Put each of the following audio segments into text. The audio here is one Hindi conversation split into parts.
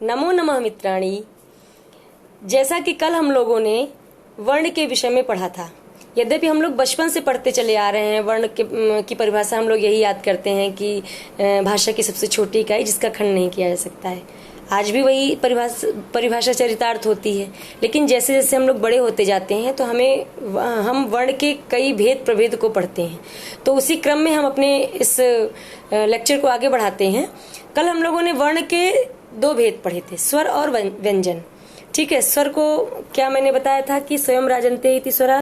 नमो नमः मित्राणी। जैसा कि कल हम लोगों ने वर्ण के विषय में पढ़ा था, यद्यपि हम लोग बचपन से पढ़ते चले आ रहे हैं, वर्ण की परिभाषा हम लोग यही याद करते हैं कि भाषा की सबसे छोटी इकाई जिसका खंड नहीं किया जा सकता है। आज भी वही परिभाषा चरितार्थ होती है, लेकिन जैसे जैसे हम लोग बड़े होते जाते हैं तो हम वर्ण के कई भेद प्रभेद को पढ़ते हैं। तो उसी क्रम में हम अपने इस लेक्चर को आगे बढ़ाते हैं। कल हम लोगों ने वर्ण के दो भेद पढ़े थे, स्वर और व्यंजन। ठीक है, स्वर को क्या मैंने बताया था कि स्वयं राजन्ते इति स्वरा,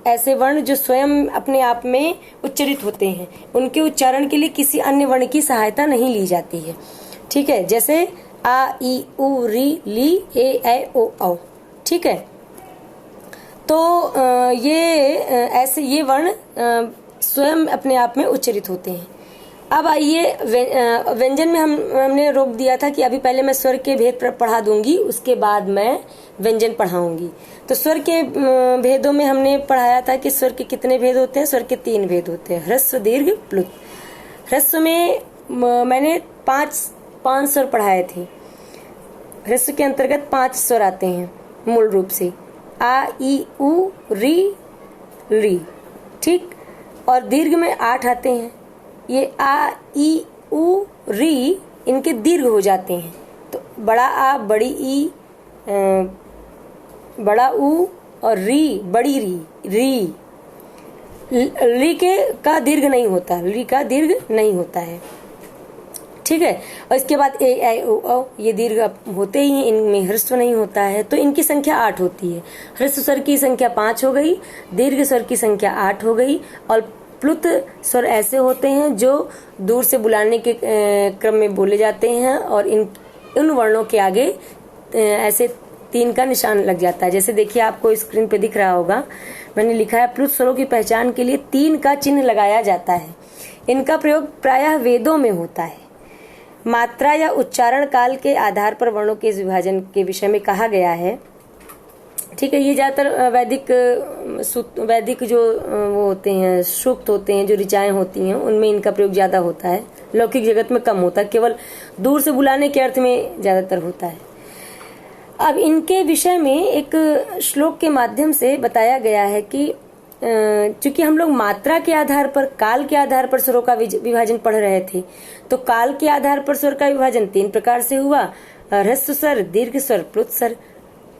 ऐसे वर्ण जो स्वयं अपने आप में उच्चरित होते हैं, उनके उच्चारण के लिए किसी अन्य वर्ण की सहायता नहीं ली जाती है। ठीक है, जैसे आ ई उ री ली ए ऐ ओ औ। ठीक है, तो ये वर्ण स्वयं अपने आप में उच्चरित होते हैं। अब आइए व्यंजन में हमने रोक दिया था कि अभी पहले मैं स्वर के भेद पढ़ा दूंगी, उसके बाद मैं व्यंजन पढ़ाऊंगी। तो स्वर के भेदों में हमने पढ़ाया था कि स्वर के कितने भेद होते हैं। स्वर के 3 भेद होते हैं, ह्रस्व दीर्घ प्लुत। ह्रस्व में मैंने पांच स्वर पढ़ाए थे। ह्रस्व के अंतर्गत 5 स्वर आते हैं मूल रूप से, आ ई उ री री। ठीक, और दीर्घ में 8 आते हैं। ये आ ई उ री इनके दीर्घ हो जाते हैं, तो बड़ा आ, बड़ी ई, बड़ा उ और री, बड़ी री। री का दीर्घ नहीं होता, री का दीर्घ नहीं होता है। ठीक है, और इसके बाद ए ऐ ओ औ, ये दीर्घ होते ही, इनमें ह्रस्व नहीं होता है, तो इनकी संख्या 8 होती है। ह्रस्व स्वर की संख्या 5 हो गई, दीर्घ स्वर की संख्या 8 हो गई, और प्लुत स्वर ऐसे होते हैं जो दूर से बुलाने के क्रम में बोले जाते हैं, और इन वर्णों के आगे ऐसे 3 का निशान लग जाता है। जैसे देखिए, आपको स्क्रीन पे दिख रहा होगा, मैंने लिखा है प्लुत स्वरों की पहचान के लिए 3 का चिन्ह लगाया जाता है। इनका प्रयोग प्रायः वेदों में होता है। मात्रा या उच्चारण काल के आधार पर वर्णों के विभाजन के विषय में कहा गया है। ठीक है, ये ज्यादातर वैदिक जो वो होते हैं, सूक्त होते हैं, जो ऋचाएं होती हैं, उनमें इनका प्रयोग ज्यादा होता है। लौकिक जगत में कम होता है, केवल दूर से बुलाने के अर्थ में ज्यादातर होता है। अब इनके विषय में एक श्लोक के माध्यम से बताया गया है कि चूंकि हम लोग मात्रा के आधार पर, काल के आधार पर स्वरों का विभाजन पढ़ रहे थे, तो काल के आधार पर स्वर का विभाजन 3 प्रकार से हुआ, ह्रस्व स्वर, दीर्घ स्वर, प्लुत स्वर।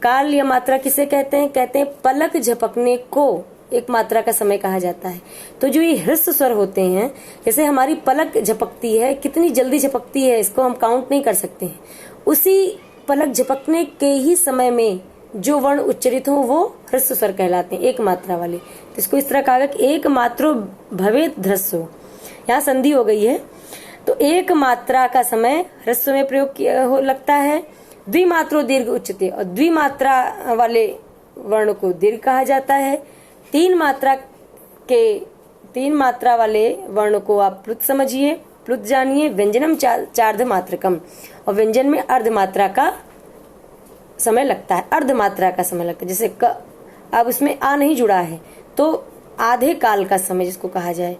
काल या मात्रा किसे कहते हैं? कहते हैं पलक झपकने को एक मात्रा का समय कहा जाता है। तो जो ये ह्रस्व स्वर होते हैं, जैसे हमारी पलक झपकती है, कितनी जल्दी झपकती है इसको हम काउंट नहीं कर सकते हैं, उसी पलक झपकने के ही समय में जो वर्ण उच्चरित हो वो ह्रस्व स्वर कहलाते हैं, एक मात्रा वाले। तो इसको इस तरह कहा गया कि एक मात्रो भवेत ध्रस्व, यहाँ संधि हो गई है, तो एक मात्रा का समय ह्रस्व में प्रयोग लगता है। द्विमात्रो दीर्घ उच्चते, और द्विमात्रा वाले वर्ण को दीर्घ कहा जाता है। 3 मात्रा वाले वर्ण को आप प्लुत समझिए, प्लुत जानिए। व्यंजनम चार्ध मात्रकम, और व्यंजन में अर्ध मात्रा का समय लगता है, अर्ध मात्रा का समय लगता है। जैसे क, अब उसमें आ नहीं जुड़ा है, तो आधे काल का समय जिसको कहा जाए,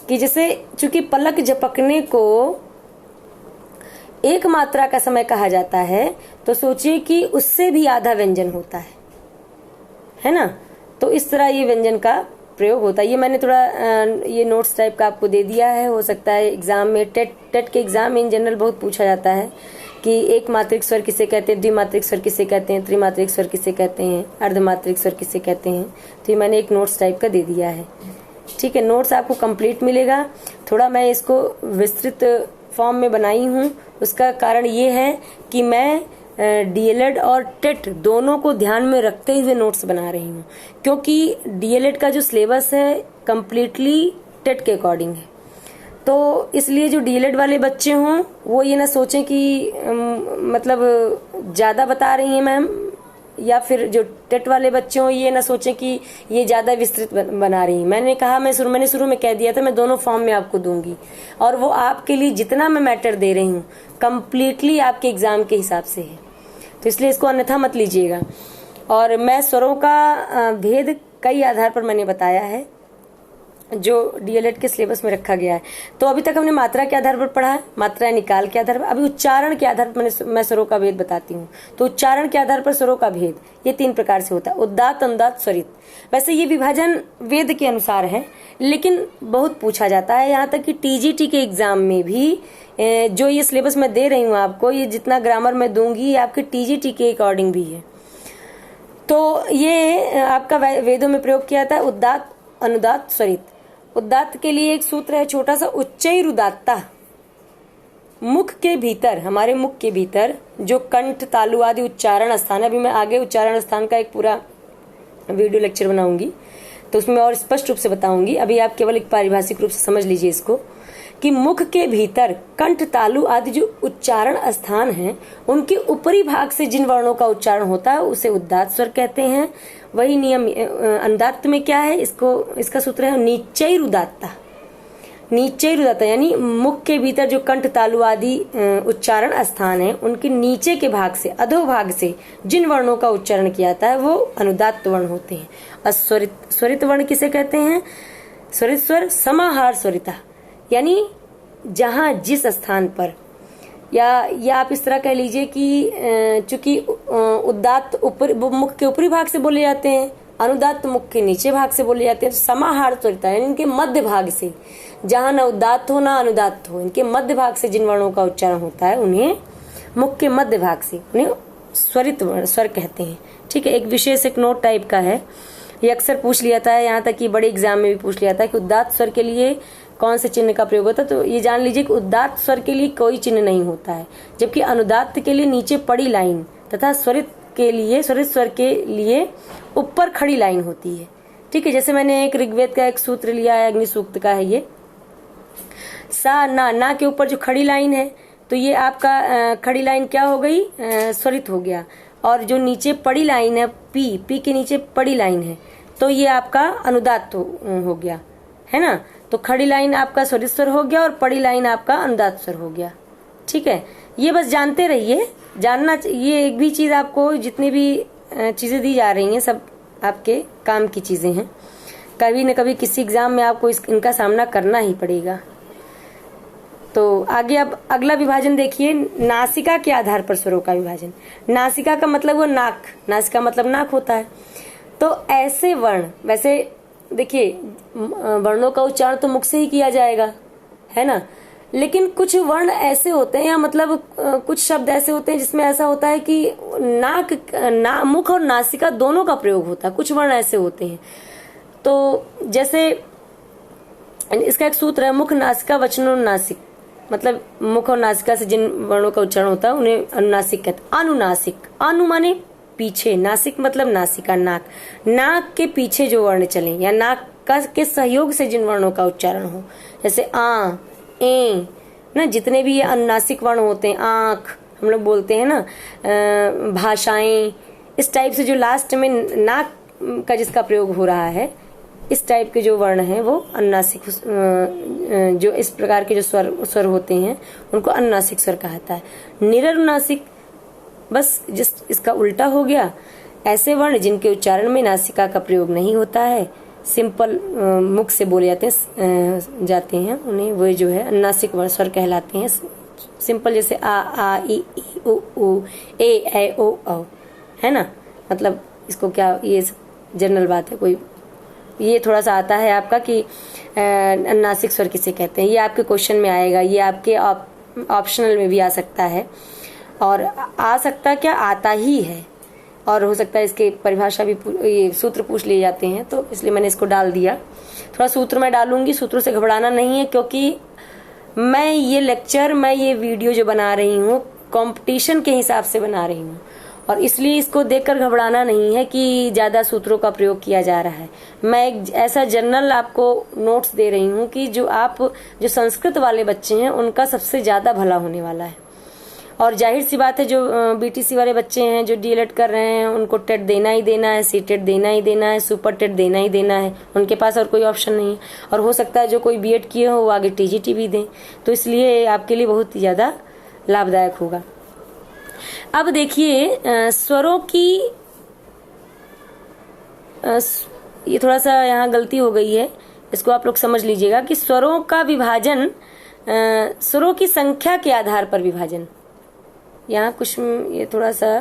कि जैसे चूंकि पलक झपकने को एक मात्रा का समय कहा जाता है, तो सोचिए कि उससे भी आधा व्यंजन होता है ना। तो इस तरह ये व्यंजन का प्रयोग होता है। ये मैंने थोड़ा ये नोट्स टाइप का आपको दे दिया है। हो सकता है एग्जाम में, टेट के एग्जाम में इन जनरल बहुत पूछा जाता है कि एक मात्रिक स्वर किसे कहते हैं, द्विमात्रिक स्वर किसे कहते हैं, त्रिमात्रिक स्वर किसे कहते हैं, अर्धमात्रिक स्वर किसे कहते हैं। तो ये मैंने एक नोट्स टाइप का दे दिया है। ठीक है, नोट्स आपको कंप्लीट मिलेगा। थोड़ा मैं इसको विस्तृत फॉर्म में बनाई हूँ, उसका कारण ये है कि मैं डीएलएड और टेट दोनों को ध्यान में रखते हुए नोट्स बना रही हूँ, क्योंकि डीएलएड का जो सिलेबस है कम्प्लीटली टेट के अकॉर्डिंग है। तो इसलिए जो डीएलएड वाले बच्चे हों वो ये ना सोचें कि मतलब ज्यादा बता रही हैं मैम, या फिर जो टेट वाले बच्चे हों ये ना सोचें कि ये ज्यादा विस्तृत बना रही हैं। मैंने कहा, मैंने शुरू में कह दिया था मैं दोनों फॉर्म में आपको दूंगी, और वो आपके लिए जितना मैं मैटर दे रही हूँ कम्प्लीटली आपके एग्जाम के हिसाब से है, तो इसलिए इसको अन्यथा मत लीजिएगा। और मैं स्वरों का भेद कई आधार पर मैंने बताया है, जो डीएलएड के सिलेबस में रखा गया है। तो अभी तक हमने मात्रा के आधार पर पढ़ा है, मात्रा निकाल के आधार पर। अभी उच्चारण के आधार पर मैं स्वरों का भेद बताती हूँ। तो उच्चारण के आधार पर स्वरों का भेद ये 3 प्रकार से होता है, उदात्त, अनुदात्त, स्वरित। वैसे ये विभाजन वेद के अनुसार है, लेकिन बहुत पूछा जाता है। यहाँ तक कि टीजीटी के एग्जाम में भी जो ये सिलेबस मैं दे रही हूँ आपको, ये जितना ग्रामर मैं दूंगी ये आपके टीजीटी के अकॉर्डिंग भी है। तो ये आपका वेदों में प्रयोग किया जाता है, उदात्त, अनुदात्त, स्वरित। उदात्त के लिए एक सूत्र है छोटा सा, उच्चैरुदात्ता। मुख के भीतर, हमारे मुख के भीतर जो कंठ, तालु आदि उच्चारण स्थान है, अभी मैं आगे उच्चारण स्थान का एक पूरा वीडियो लेक्चर बनाऊंगी तो उसमें और स्पष्ट रूप से बताऊंगी। अभी आप केवल एक पारिभाषिक रूप से समझ लीजिए इसको, कि मुख के भीतर कंठ, तालु आदि जो उच्चारण स्थान हैं, उनके ऊपरी भाग से जिन वर्णों का उच्चारण होता है उसे उदात्त स्वर कहते हैं। वही नियम अनुदात्त में क्या है, इसका सूत्र है नीचैरुदात्ता। नीचैरुदात्ता यानी मुख के भीतर जो कंठ, तालु आदि उच्चारण स्थान है, उनके नीचे के भाग से, अधोभाग से जिन वर्णों का उच्चारण किया जाता है वो अनुदात्त वर्ण होते हैं। और स्वरित वर्ण किसे कहते हैं? स्वरित स्वर समाहार स्वरिता, यानी जहां जिस स्थान पर, या आप इस तरह कह लीजिए कि चूंकि उदात्त ऊपर मुख के ऊपरी भाग से बोले जाते हैं, अनुदात्त मुख के नीचे भाग से बोले जाते हैं। तो समाहार स्वरिता यानी इनके मध्य भाग से, जहां न उदात्त हो ना अनुदात्त हो, इनके मध्य भाग से जिन वर्णों का उच्चारण होता है उन्हें मुख के मध्य भाग से उन्हें स्वरित स्वर कहते हैं। ठीक है, एक विशेष एक नोट टाइप का है, ये अक्सर पूछ लिया था, यहाँ तक कि बड़े एग्जाम में भी पूछ लिया था कि उदात्त स्वर के लिए कौन से चिन्ह का प्रयोग होता है। तो ये जान लीजिए कि उदात्त स्वर के लिए कोई चिन्ह नहीं होता है, जबकि अनुदात्त के लिए नीचे पड़ी लाइन तथा स्वरित स्वर के लिए ऊपर खड़ी लाइन होती है। ठीक है, जैसे मैंने एक ऋग्वेद का एक सूत्र लिया है, अग्नि सूक्त का है ये, सा ना के ऊपर जो खड़ी लाइन है, तो ये आपका खड़ी लाइन क्या हो गई, स्वरित हो गया। और जो नीचे पड़ी लाइन है, पी के नीचे पड़ी लाइन है, तो ये आपका अनुदात्त हो गया, है ना। तो खड़ी लाइन आपका स्वरित स्वर हो गया और पड़ी लाइन आपका अनुदात्त स्वर हो गया। ठीक है, ये बस जानते रहिए, जानना ये एक भी चीज आपको, जितनी भी चीजें दी जा रही हैं सब आपके काम की चीजें हैं। कभी न कभी किसी एग्जाम में आपको इनका सामना करना ही पड़ेगा। तो आगे अब अगला विभाजन देखिए, नासिका के आधार पर स्वरों का विभाजन। नासिका का मतलब वो नाक, नासिका मतलब नाक होता है। तो ऐसे वर्ण, वैसे देखिए वर्णों का उच्चारण तो मुख से ही किया जाएगा, है ना, लेकिन कुछ वर्ण ऐसे होते हैं, या मतलब कुछ शब्द ऐसे होते हैं जिसमें ऐसा होता है कि मुख और नासिका दोनों का प्रयोग होता है। कुछ वर्ण ऐसे होते हैं, तो जैसे इसका एक सूत्र है, मुख नासिका वचनोन्नासिक, मतलब मुख और नासिका से जिन वर्णों का उच्चारण होता है उन्हें अनुनासिक कहते हैं। अनुनासिक, अनु माने पीछे, नासिक मतलब नासिका, नाक के पीछे जो वर्ण चले, या नाक के सहयोग से जिन वर्णों का उच्चारण हो, जैसे आ, ए ना, जितने भी ये अनुनासिक वर्ण होते हैं, आंख हम लोग बोलते हैं ना, भाषाएं, इस टाइप से जो लास्ट में नाक का जिसका प्रयोग हो रहा है, इस टाइप के जो वर्ण हैं वो अनुनासिक, जो इस प्रकार के जो स्वर होते हैं उनको अनुनासिक स्वर कहा जाता है। निरनुनासिक बस इसका उल्टा हो गया, ऐसे वर्ण जिनके उच्चारण में नासिका का प्रयोग नहीं होता है, सिंपल मुख से बोले जाते हैं उन्हें वो जो है अनुनासिक वर्ण स्वर कहलाते हैं। सिंपल जैसे आ ई उ ए ओ औ, है ना, मतलब इसको क्या, ये जनरल बात है, कोई ये थोड़ा सा आता है आपका कि अनुनासिक स्वर किसे कहते हैं, ये आपके क्वेश्चन में आएगा, ये आपके ऑप्शनल में भी आ सकता है, और आ सकता क्या, आता ही है, और हो सकता है इसके परिभाषा भी, ये सूत्र पूछ लिए जाते हैं, तो इसलिए मैंने इसको डाल दिया। थोड़ा सूत्र मैं डालूंगी, सूत्रों से घबराना नहीं है, क्योंकि मैं ये वीडियो जो बना रही हूँ कंपटीशन के हिसाब से बना रही हूँ, और इसलिए इसको देखकर घबराना नहीं है कि ज्यादा सूत्रों का प्रयोग किया जा रहा है। मैं एक ऐसा जनरल आपको नोट्स दे रही हूँ कि जो संस्कृत वाले बच्चे हैं उनका सबसे ज्यादा भला होने वाला है। और जाहिर सी बात है, जो बीटीसी वाले बच्चे हैं जो डीएलएड कर रहे हैं, उनको टेट देना ही देना है, सी टेट देना ही देना है, सुपर टेट देना ही देना है, उनके पास और कोई ऑप्शन नहीं है। और हो सकता है जो कोई बीएड किए हो वो आगे टीजीटी भी दें, तो इसलिए आपके लिए बहुत ही ज्यादा लाभदायक होगा। अब देखिए स्वरों की, ये थोड़ा सा यहाँ गलती हो गई है, इसको आप लोग समझ लीजिएगा कि स्वरों का विभाजन, स्वरों की संख्या के आधार पर विभाजन। यहाँ कुछ ये थोड़ा सा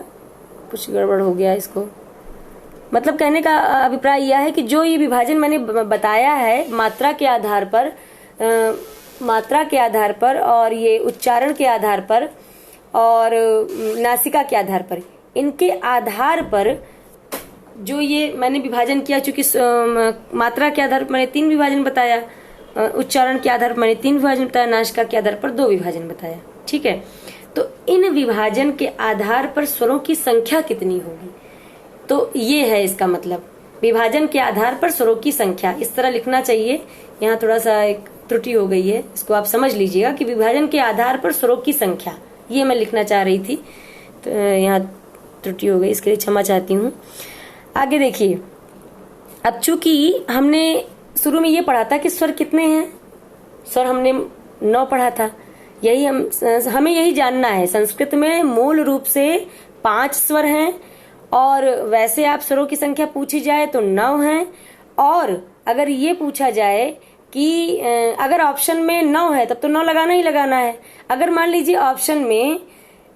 कुछ गड़बड़ हो गया, इसको मतलब कहने का अभिप्राय यह है कि जो ये विभाजन मैंने बताया है मात्रा के आधार पर, मात्रा के आधार पर और ये उच्चारण के आधार पर और नासिका के आधार पर, इनके आधार पर जो ये मैंने विभाजन किया, चूंकि मात्रा के आधार पर मैंने 3 विभाजन बताया, उच्चारण के आधार पर मैंने 3 विभाजन बताया, नासिका के आधार पर 2 विभाजन बताया। ठीक है, तो इन विभाजन के आधार पर स्वरों की संख्या कितनी होगी, तो ये है इसका मतलब, विभाजन के आधार पर स्वरों की संख्या, इस तरह लिखना चाहिए। यहाँ थोड़ा सा एक त्रुटि हो गई है, इसको आप समझ लीजिएगा कि विभाजन के आधार पर स्वरों की संख्या, ये मैं लिखना चाह रही थी, तो यहाँ त्रुटि हो गई, इसके लिए क्षमा चाहती हूँ। आगे देखिए, अब चूंकि हमने शुरू में ये पढ़ा था कि स्वर कितने हैं, स्वर हमने 9 पढ़ा था, यही हमें यही जानना है। संस्कृत में मूल रूप से 5 स्वर हैं और वैसे आप स्वरों की संख्या पूछी जाए तो 9 हैं, और अगर ये पूछा जाए कि अगर ऑप्शन में 9 है तब तो 9 लगाना ही लगाना है। अगर मान लीजिए ऑप्शन में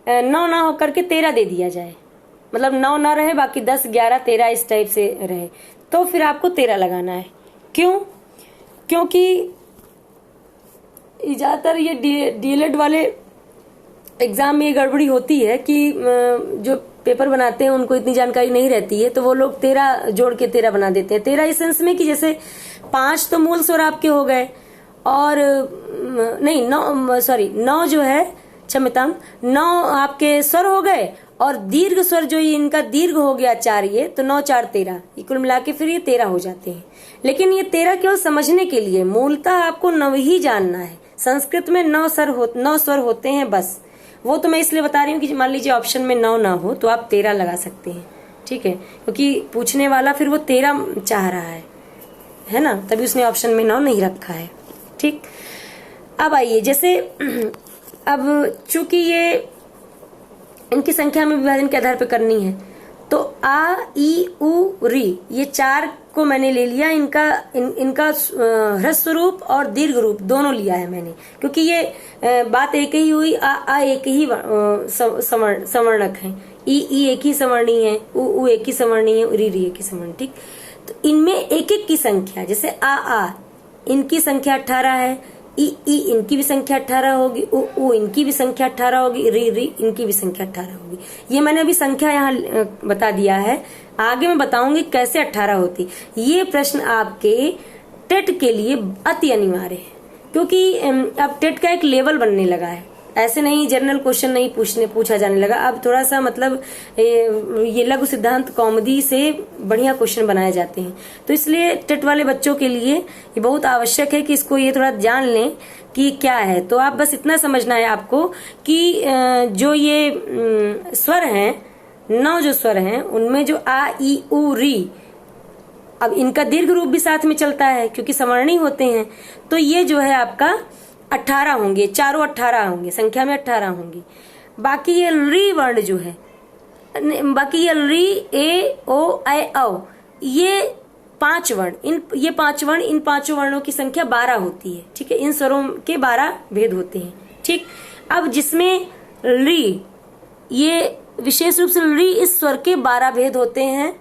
9 ना होकर के 13 दे दिया जाए, मतलब 9 ना रहे, बाकी 10, 11, 13 इस टाइप से रहे, तो फिर आपको 13 लगाना है। क्यों? क्योंकि ज्यादातर ये डीएलएड वाले एग्जाम में ये गड़बड़ी होती है कि जो पेपर बनाते हैं उनको इतनी जानकारी नहीं रहती है, तो वो लोग 13 जोड़ के 13 बना देते हैं। 13 इस सेंस में कि जैसे 5 तो मूल स्वर आपके हो गए, और नहीं 9 जो है, क्षमता 9 आपके स्वर हो गए, और दीर्घ स्वर जो इनका दीर्घ हो गया 4, ये तो 9 4 13, कुल मिला के फिर ये 13 हो जाते हैं। लेकिन ये 13 केवल समझने के लिए, मूलतः आपको 9 ही जानना है। संस्कृत में 9 स्वर होते हैं बस। वो तो मैं इसलिए बता रही हूँ कि मान लीजिए ऑप्शन में 9 ना हो तो आप 13 लगा सकते हैं। ठीक है, क्योंकि पूछने वाला फिर वो 13 चाह रहा है ना, तभी उसने ऑप्शन में 9 नहीं रखा है। ठीक, अब आइए, जैसे अब चूंकि ये इनकी संख्या में विभाजन के आधार पर करनी है, तो आ ई उ री, ये 4 को मैंने ले लिया। इनका ह्रस्व रूप और दीर्घ रूप दोनों लिया है मैंने, क्योंकि ये बात एक ही हुई। आ एक ही संवर्णक है, ई एक ही सवर्णी है, उ एक ही सवर्णी है, री एक ही सवर्ण। ठीक, तो इनमें एक एक की संख्या, जैसे आ इनकी संख्या 18 है, ई इनकी भी संख्या 18 होगी, उ इनकी भी संख्या 18 होगी, री इनकी भी संख्या 18 होगी। ये मैंने अभी संख्या यहाँ बता दिया है, आगे मैं बताऊंगी कैसे 18 होती। ये प्रश्न आपके टेट के लिए अति अनिवार्य है, क्योंकि अब टेट का एक लेवल बनने लगा है। ऐसे नहीं जनरल क्वेश्चन नहीं पूछा जाने लगा, अब थोड़ा सा मतलब ये लघु सिद्धांत कौमुदी से बढ़िया क्वेश्चन बनाए जाते हैं। तो इसलिए टेट वाले बच्चों के लिए ये बहुत आवश्यक है कि इसको ये थोड़ा जान लें कि क्या है। तो आप बस इतना समझना है आपको कि जो ये स्वर हैं, 9 जो स्वर हैं, उनमें जो आ ई उ री, अब इनका दीर्घ रूप भी साथ में चलता है क्योंकि सवर्णी होते हैं, तो ये जो है आपका 18 होंगे, चारों 18 होंगे, संख्या में 18 होंगी। बाकी ये री वर्ण जो है, बाकी ये री ए ओ ऐ औ, ये 5 वर्ण, ये 5 वर्ण, इन 5 वर्णों की संख्या 12 होती है। ठीक है, इन स्वरों के 12 भेद होते हैं। ठीक, अब जिसमें री, ये विशेष रूप से री, इस स्वर के 12 भेद होते हैं,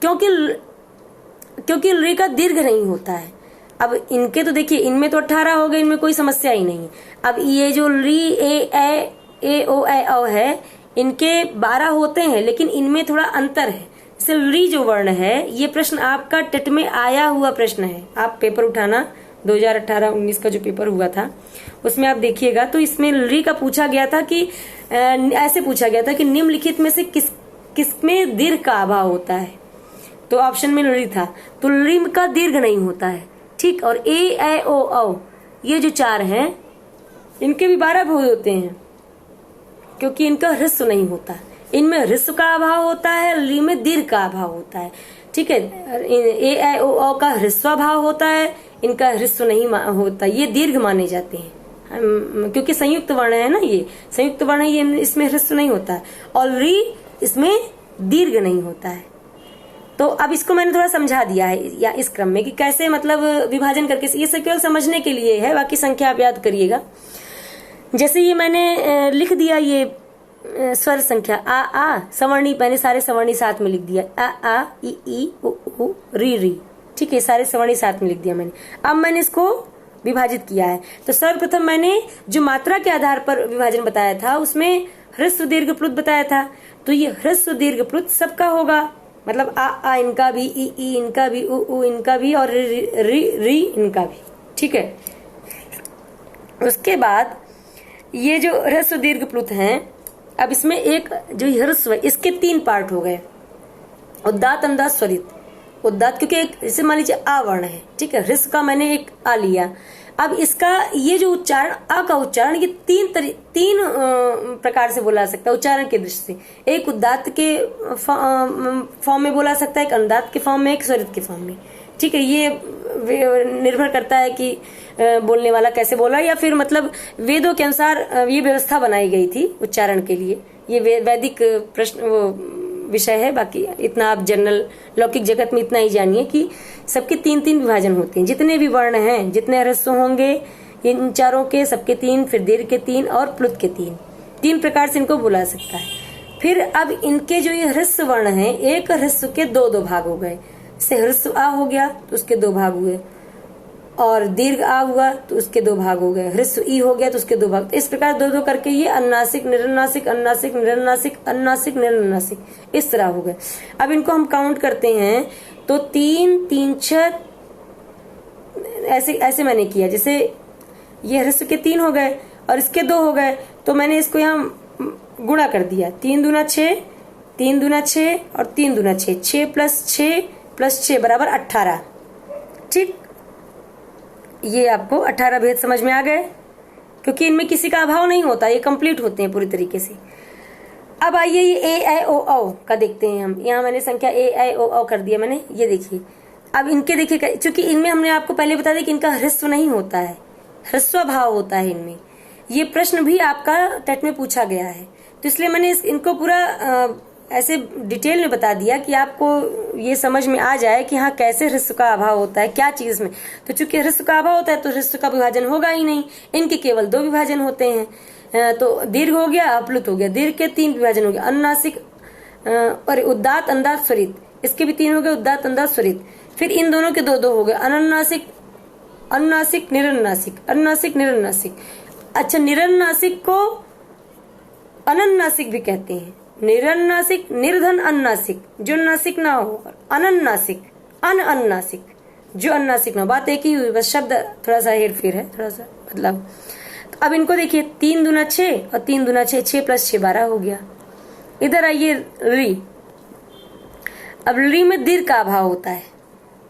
क्योंकि री का दीर्घ नहीं होता है। अब इनके तो देखिए, इनमें तो 18 हो गए, इनमें कोई समस्या ही नहीं। अब ये जो री ए ओ ऐ औ है, इनके 12 होते हैं, लेकिन इनमें थोड़ा अंतर है। जैसे री जो वर्ण है, ये प्रश्न आपका टेट में आया हुआ प्रश्न है। आप पेपर उठाना, 2018-19 का जो पेपर हुआ था उसमें आप देखिएगा, तो इसमें री का पूछा गया था कि ऐसे पूछा गया था कि निम्नलिखित में से किसमें दीर्घ का अभाव होता है। तो ऑप्शन में री था, तो री का दीर्घ नहीं होता है। ठीक, और ए ऐ ओ औ, ये जो 4 हैं, इनके भी 12 भेद होते हैं, क्योंकि इनका ह्रस्व नहीं होता। इनमें ह्रस्व का अभाव होता है, री में दीर्घ का अभाव होता है। ठीक है, ए ऐ ओ औ का ह्रस्वाभाव होता है, इनका ह्रस्व नहीं होता, ये दीर्घ माने जाते हैं। क्योंकि संयुक्त वर्ण है ना, ये संयुक्त वर्ण है, ये इसमें ह्रस्व नहीं होता है, और री इसमें दीर्घ नहीं होता है। तो अब इसको मैंने थोड़ा समझा दिया है या इस क्रम में कि कैसे मतलब विभाजन करके, ये सब केवल समझने के लिए है, बाकी संख्या आप याद करिएगा। जैसे ये मैंने लिख दिया, ये स्वर संख्या आ सवर्णी, मैंने सारे सवर्णी साथ में लिख दिया, आ ई उ री, ठीक है, सारे सवर्णी साथ में लिख दिया मैंने। अब मैंने इसको विभाजित किया है। तो सर्वप्रथम मैंने जो मात्रा के आधार पर विभाजन बताया था उसमें ह्रस्व दीर्घ प्लुत बताया था। तो ये ह्रस्व दीर्घ प्लुत सबका होगा, मतलब आ इनका भी, ई इनका भी, उ इनका भी, और री इनका भी, ठीक है। उसके बाद ये जो ह्रस्व दीर्घ प्लुत हैं, अब इसमें एक जो ह्रस्व है इसके 3 पार्ट हो गए, उदात्त अंदाज स्वरित। उदात्त क्योंकि एक जैसे मान लीजिए आ वर्ण है, ठीक है, ह्रस्व का मैंने एक आ लिया। अब इसका ये जो उच्चारण, आ का उच्चारण ये 3 प्रकार से बोला सकता है उच्चारण के दृष्टि से। एक उदात्त के फॉर्म में बोला सकता है, एक अनुदात्त के फॉर्म में, एक स्वरित के फॉर्म में, ठीक है। ये निर्भर करता है कि बोलने वाला कैसे बोला, या फिर मतलब वेदों के अनुसार ये व्यवस्था बनाई गई थी उच्चारण के लिए। ये वैदिक प्रश्न वो विषय है। बाकी इतना आप जनरल लौकिक जगत में इतना ही जानिए कि सबके 3 विभाजन होते हैं। जितने भी वर्ण हैं, जितने ह्रस्व होंगे इन चारों के, सबके 3, फिर दीर्घ के 3 और प्लुत के 3 प्रकार से इनको बुला सकता है। फिर अब इनके जो ये ह्रस्व वर्ण हैं, एक ह्रस्व के 2 भाग हो गए। जैसे ह्रस्व आ हो गया तो उसके 2 भाग हुए, और दीर्घ आ हुआ तो उसके 2 भाग हो गए, ह्रस्व ई हो गया तो उसके 2 भाग। इस प्रकार 2 करके ये अनुनासिक निरनुनासिक, अनुनासिक निरनुनासिक, अनुनासिक निरनुनासिक, इस तरह हो गए। अब इनको हम काउंट करते हैं तो 3 3 6 ऐसे मैंने किया। जैसे ये ह्रस्व के 3 हो गए और इसके 2 हो गए, तो मैंने इसको यहाँ गुणा कर दिया। 3 दूना 6, 3 दूना 6 और 3 दूना 6, 6 + 6 बराबर 18, ठीक। ये आपको 18 भेद समझ में आ गए, क्योंकि इनमें किसी का अभाव नहीं होता, ये कंप्लीट होते हैं पूरी तरीके से। अब आइए ये ए आई ओ औ का देखते हैं हम। यहाँ मैंने संख्या ए आई ओ औ कर दिया मैंने, ये देखिए। अब इनके देखिए, क्योंकि इनमें हमने आपको पहले बता दिया कि इनका ह्रस्व नहीं होता है, ह्रस्व भाव होता है इनमें। ये प्रश्न भी आपका टेट में पूछा गया है, तो इसलिए मैंने इनको पूरा ऐसे डिटेल में बता दिया कि आपको ये समझ में आ जाए कि हाँ कैसे ह्रस्व का अभाव होता है, क्या चीज में। तो चूंकि ह्रस्व का अभाव होता है तो ह्रस्व का विभाजन होगा ही नहीं, इनके केवल 2 विभाजन होते हैं। तो दीर्घ हो गया, प्लुत हो गया, दीर्घ के 3 विभाजन हो गया, अनुनासिक और उदात्त अंदाज स्वरित, इसके भी 3 हो गए, उदात्त अंदाज स्वरित। फिर इन दोनों के 2 हो गए, अनुनासिक, अनुनासिक निरनुनासिक, अनुनासिक निरनुनासिक। अच्छा, निरनुनासिक को अनुनासिक भी कहते हैं। निरनुनासिक, निर्धन अनुनासिक, जो नासिक ना हो, अनुनासिक, अनुनासिक, जो अनुनासिक ना हो। बात एक ही हुई, बस शब्द थोड़ा सा हेरफेर है, थोड़ा सा मतलब। तो अब इनको देखिए, 3 दूना 6 और 3 दूना 6, 6 + 6 12 हो गया। इधर आइए री। अब री में दीर्घ का अभाव होता है,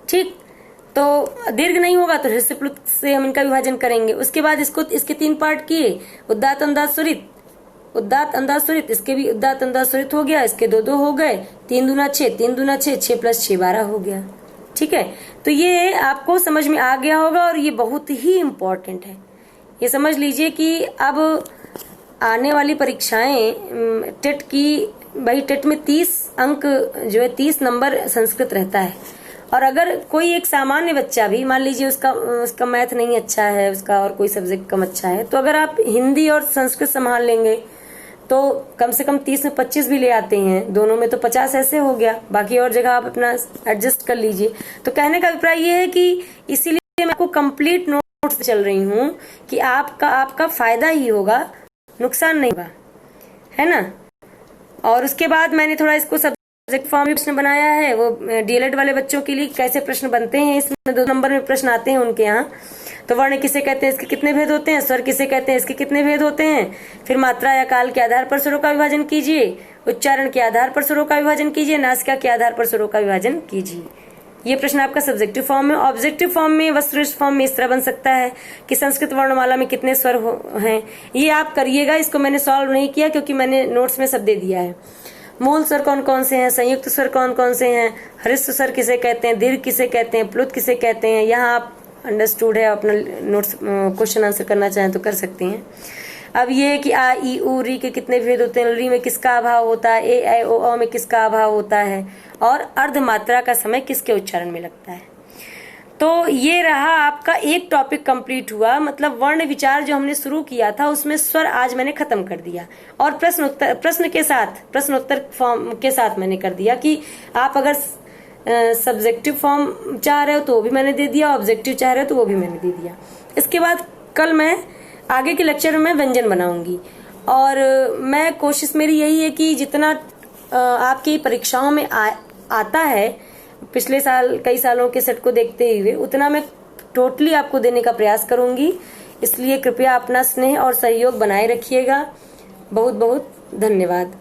ठीक। तो दीर्घ नहीं होगा तो ह्रस्व प्लुत से हम इनका विभाजन करेंगे। उसके बाद इसके 3 पार्ट किए, उदात्त अंदाज स्वरित, उदात्त अंदाज स्वरित, इसके भी उदात्त अंदाज स्वरित हो गया, इसके 2 हो गए, 3 दूना 6, 3 दूना 6, 6 + 6 12 हो गया, ठीक है। तो ये आपको समझ में आ गया होगा, और ये बहुत ही इम्पोर्टेंट है। ये समझ लीजिए कि अब आने वाली परीक्षाएं टेट की, भाई टेट में 30 अंक जो है 30 नंबर संस्कृत रहता है। और अगर कोई एक सामान्य बच्चा भी, मान लीजिए उसका मैथ नहीं अच्छा है, उसका और कोई सब्जेक्ट कम अच्छा है, तो अगर आप हिंदी और संस्कृत संभाल लेंगे तो कम से कम 30 में 25 भी ले आते हैं, दोनों में तो 50 ऐसे हो गया। बाकी और जगह आप अपना एडजस्ट कर लीजिए। तो कहने का अभिप्राय ये है कि इसीलिए मैं आपको कंप्लीट नोट्स चल रही हूँ कि आपका फायदा ही होगा, नुकसान नहीं होगा, है ना। और उसके बाद मैंने थोड़ा इसको सब्जेक्ट फॉर्म में प्रश्न बनाया है, वो डीएलएड वाले बच्चों के लिए कैसे प्रश्न बनते हैं। इसमें 2 नंबर में प्रश्न आते हैं उनके यहाँ। तो वर्ण किसे कहते हैं, इसके कितने भेद होते हैं, स्वर किसे कहते हैं, इसके कितने भेद होते हैं। फिर मात्रा या काल के आधार पर स्वरों का विभाजन कीजिए, उच्चारण के आधार पर स्वरों का विभाजन कीजिए, नासिका के आधार पर स्वरों का विभाजन कीजिए। ये प्रश्न आपका सब्जेक्टिव फॉर्म में। ऑब्जेक्टिव फॉर्म में, वस्तुनिष्ठ फॉर्म में इस तरह बन सकता है कि संस्कृत वर्णमाला में कितने स्वर हैं, ये आप करिएगा। इसको मैंने सॉल्व नहीं किया क्योंकि मैंने नोट्स में सब दे दिया है। मूल स्वर कौन कौन से हैं, संयुक्त स्वर कौन कौन से हैं, ह्रस्व स्वर किसे कहते हैं, दीर्घ किसे कहते हैं, प्लुत किसे कहते हैं, यहाँ आप अंडरस्टूड है, अपना नोट्स क्वेश्चन आंसर करना चाहें तो कर सकते हैं। अब ये कि आ ई उ री के कितने भेद होते हैं, री में किसका अभाव होता है, ए ऐ ओ औ में किसका अभाव होता है, और अर्धमात्रा का समय किसके उच्चारण में लगता है। तो ये रहा आपका एक टॉपिक कंप्लीट हुआ। मतलब वर्ण विचार जो हमने शुरू किया था उसमें स्वर आज मैंने खत्म कर दिया, और प्रश्नोत्तर फॉर्म के साथ मैंने कर दिया कि आप अगर सब्जेक्टिव फॉर्म चाह रहे हो तो वो भी मैंने दे दिया, ऑब्जेक्टिव चाह रहे हो तो वो भी मैंने दे दिया। इसके बाद कल मैं आगे के लेक्चर में व्यंजन बनाऊंगी, और मैं कोशिश मेरी यही है कि जितना आपकी परीक्षाओं में आता है पिछले साल कई सालों के सेट को देखते हुए, उतना मैं टोटली आपको देने का प्रयास करूंगी। इसलिए कृपया अपना स्नेह और सहयोग बनाए रखिएगा। बहुत बहुत धन्यवाद।